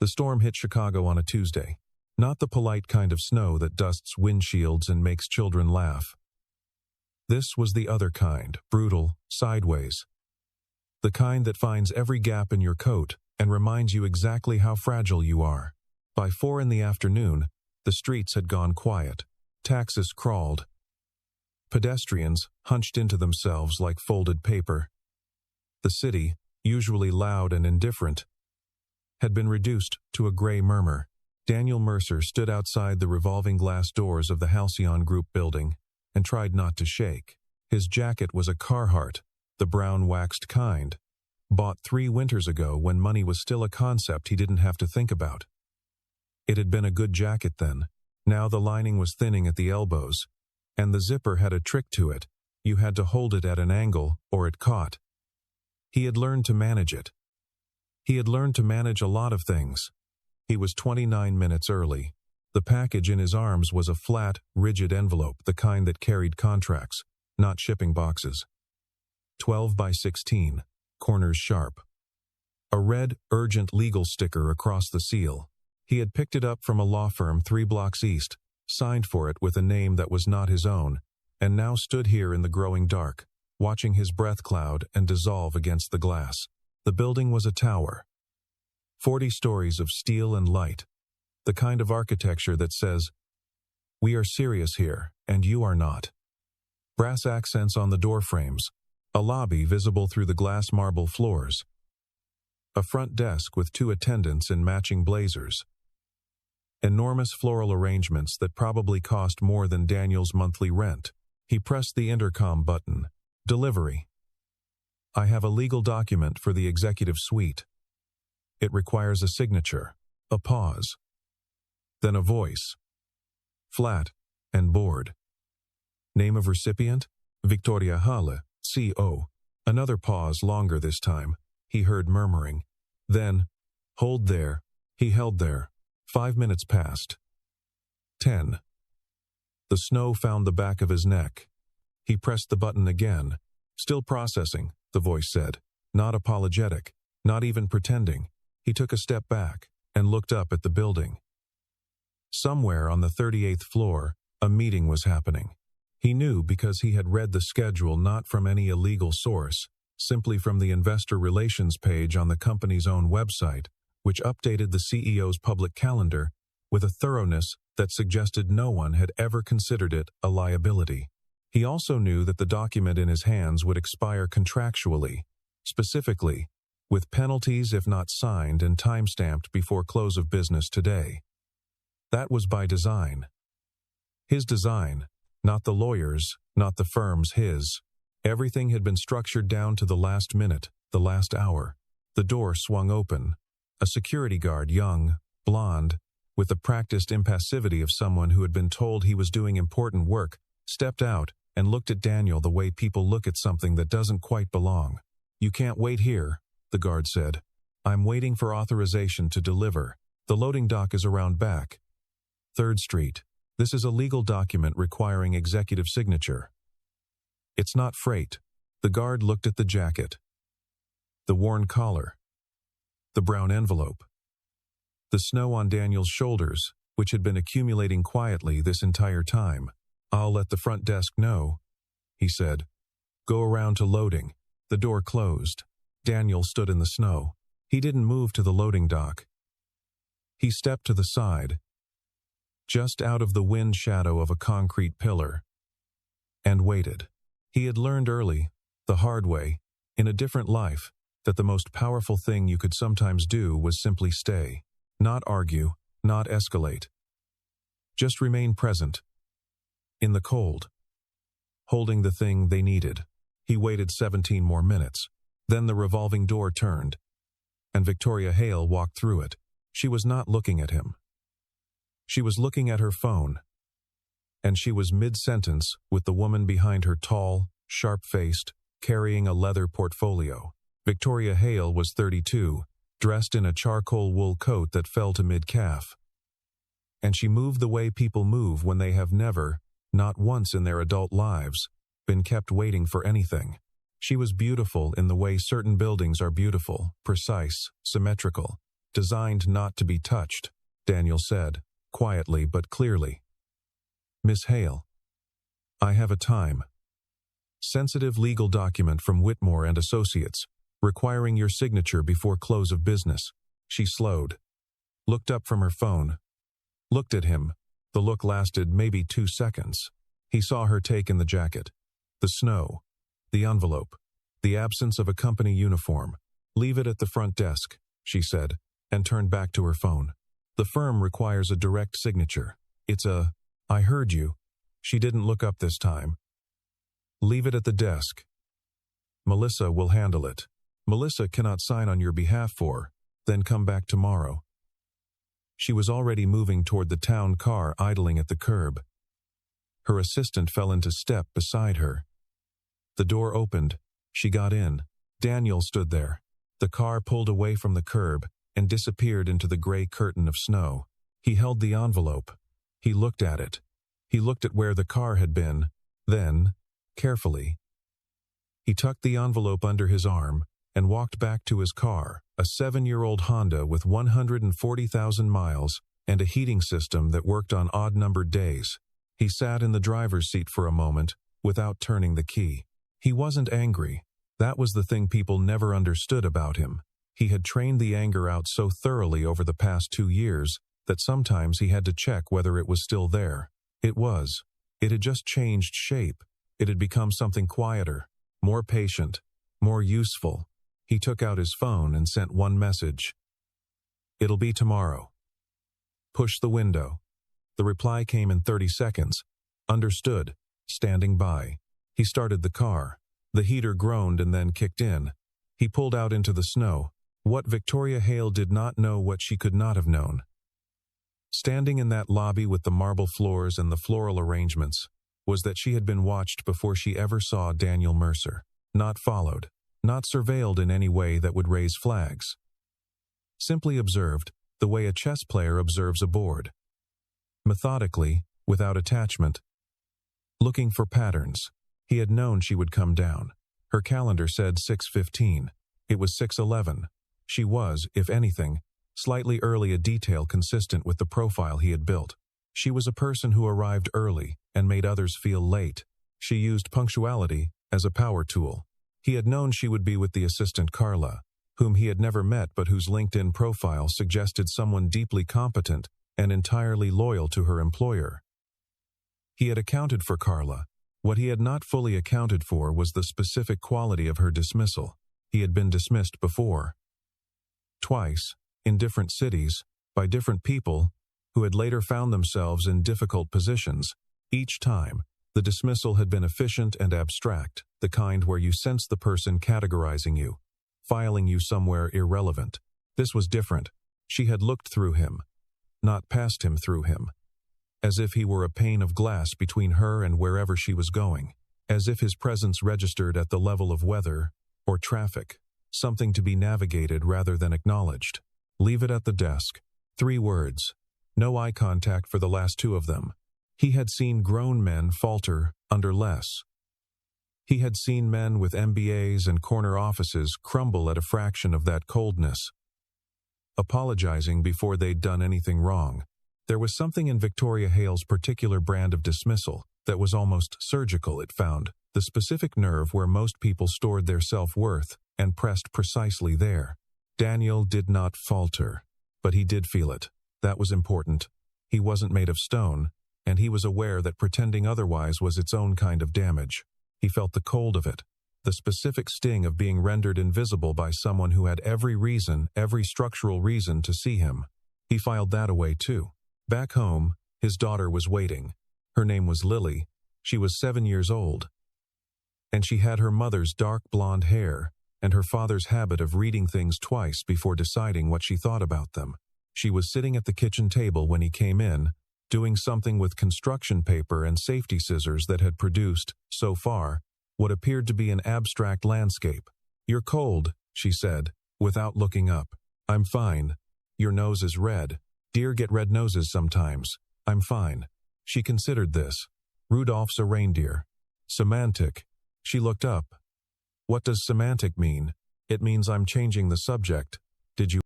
The storm hit Chicago on a Tuesday. Not the polite kind of snow that dusts windshields and makes children laugh. This was the other kind, brutal, sideways. The kind that finds every gap in your coat and reminds you exactly how fragile you are. By 4 in the afternoon, the streets had gone quiet. Taxis crawled. Pedestrians hunched into themselves like folded paper. The city, usually loud and indifferent, had been reduced to a gray murmur. Daniel Mercer stood outside the revolving glass doors of the Halcyon Group building and tried not to shake. His jacket was a Carhartt, the brown waxed kind, bought 3 winters ago when money was still a concept he didn't have to think about. It had been a good jacket then. Now the lining was thinning at the elbows, and the zipper had a trick to it. You had to hold it at an angle or it caught. He had learned to manage it. He had learned to manage a lot of things. He was 29 minutes early. The package in his arms was a flat, rigid envelope, the kind that carried contracts, not shipping boxes. 12 by 16, corners sharp. A red, urgent legal sticker across the seal. He had picked it up from a law firm 3 blocks east, signed for it with a name that was not his own, and now stood here in the growing dark, watching his breath cloud and dissolve against the glass. The building was a tower. 40 stories of steel and light. The kind of architecture that says, "We are serious here, and you are not." Brass accents on the door frames. A lobby visible through the glass marble floors. A front desk with 2 attendants in matching blazers. Enormous floral arrangements that probably cost more than Daniel's monthly rent. He pressed the intercom button. Delivery. "I have a legal document for the executive suite. It requires a signature." A pause. Then a voice. Flat and bored. Name of recipient? Victoria Halle, C.O. Another pause, longer this time. He heard murmuring. Then, "Hold there." He held there. 5 minutes passed. 10. The snow found the back of his neck. He pressed the button again. "Still processing," the voice said. Not apologetic, not even pretending. He took a step back and looked up at the building. Somewhere on the 38th floor, a meeting was happening. He knew because he had read the schedule not from any illegal source, simply from the investor relations page on the company's own website, which updated the CEO's public calendar with a thoroughness that suggested no one had ever considered it a liability. He also knew that the document in his hands would expire contractually, specifically, with penalties if not signed and time-stamped before close of business today. That was by design. His design, not the lawyer's, not the firm's, his. Everything had been structured down to the last minute, the last hour. The door swung open. A security guard, young, blonde, with the practiced impassivity of someone who had been told he was doing important work, stepped out and looked at Daniel the way people look at something that doesn't quite belong. "You can't wait here," the guard said. "I'm waiting for authorization to deliver. The loading dock is around back. 3rd Street. This is a legal document requiring executive signature." "It's not freight." The guard looked at the jacket. The worn collar. The brown envelope. The snow on Daniel's shoulders, which had been accumulating quietly this entire time. "I'll let the front desk know," he said. "Go around to loading." The door closed. Daniel stood in the snow. He didn't move to the loading dock. He stepped to the side, just out of the wind shadow of a concrete pillar, and waited. He had learned early, the hard way, in a different life, that the most powerful thing you could sometimes do was simply stay. Not argue, not escalate. Just remain present. In the cold. Holding the thing they needed. He waited 17 more minutes. Then the revolving door turned, and Victoria Hale walked through it. She was not looking at him. She was looking at her phone, and she was mid-sentence with the woman behind her, tall, sharp-faced, carrying a leather portfolio. Victoria Hale was 32, dressed in a charcoal wool coat that fell to mid-calf. And she moved the way people move when they have never, not once in their adult lives, been kept waiting for anything. She was beautiful in the way certain buildings are beautiful, precise, symmetrical. designed not to be touched, Daniel said, quietly but clearly. Miss Hale. I have a time. Sensitive legal document from Whitmore and Associates, requiring your signature before close of business. She slowed. Looked up from her phone. Looked at him. The look lasted maybe 2 seconds. He saw her take in the jacket. The snow. The envelope. The absence of a company uniform. Leave it at the front desk, she said, and turned back to her phone. The firm requires a direct signature. I heard you. She didn't look up this time. Leave it at the desk. Melissa will handle it. Melissa cannot sign on your behalf then come back tomorrow. She was already moving toward the town car idling at the curb. Her assistant fell into step beside her. The door opened. She got in. Daniel stood there. The car pulled away from the curb and disappeared into the gray curtain of snow. He held the envelope. He looked at it. He looked at where the car had been. Then, carefully, he tucked the envelope under his arm and walked back to his car, a 7-year-old Honda with 140,000 miles and a heating system that worked on odd-numbered days. He sat in the driver's seat for a moment without turning the key. He wasn't angry. That was the thing people never understood about him. He had trained the anger out so thoroughly over the past 2 years that sometimes he had to check whether it was still there. It was. It had just changed shape. It had become something quieter, more patient, more useful. He took out his phone and sent one message. It'll be tomorrow. Push the window. The reply came in 30 seconds. Understood. Standing by. He started the car. The heater groaned and then kicked in. He pulled out into the snow. What Victoria Hale did not know, what she could not have known. Standing in that lobby with the marble floors and the floral arrangements, was that she had been watched before she ever saw Daniel Mercer. Not followed. Not surveilled in any way that would raise flags. Simply observed, the way a chess player observes a board. Methodically, without attachment. Looking for patterns. He had known she would come down. Her calendar said 6:15. It was 6:11. She was, if anything, slightly early, a detail consistent with the profile he had built. She was a person who arrived early and made others feel late. She used punctuality as a power tool. He had known she would be with the assistant Carla, whom he had never met but whose LinkedIn profile suggested someone deeply competent and entirely loyal to her employer. He had accounted for Carla. What he had not fully accounted for was the specific quality of her dismissal. He had been dismissed before. Twice, in different cities, by different people, who had later found themselves in difficult positions. Each time, the dismissal had been efficient and abstract, the kind where you sense the person categorizing you, filing you somewhere irrelevant. This was different. She had looked through him, not past him, through him. As if he were a pane of glass between her and wherever she was going. As if his presence registered at the level of weather or traffic, something to be navigated rather than acknowledged. Leave it at the desk. 3 words. No eye contact for the last 2 of them. He had seen grown men falter under less. He had seen men with MBAs and corner offices crumble at a fraction of that coldness, apologizing before they'd done anything wrong. There was something in Victoria Hale's particular brand of dismissal that was almost surgical. It found the specific nerve where most people stored their self-worth and pressed precisely there. Daniel did not falter, but he did feel it. That was important. He wasn't made of stone, and he was aware that pretending otherwise was its own kind of damage. He felt the cold of it, the specific sting of being rendered invisible by someone who had every reason, every structural reason to see him. He filed that away too. Back home, his daughter was waiting. Her name was Lily. She was 7 years old. And she had her mother's dark blonde hair and her father's habit of reading things twice before deciding what she thought about them. She was sitting at the kitchen table when he came in, doing something with construction paper and safety scissors that had produced, so far, what appeared to be an abstract landscape. "You're cold," she said, without looking up. "I'm fine. Your nose is red. Deer get red noses sometimes. I'm fine." She considered this. Rudolph's a reindeer. Semantic. She looked up. "What does semantic mean?" "It means I'm changing the subject. Did you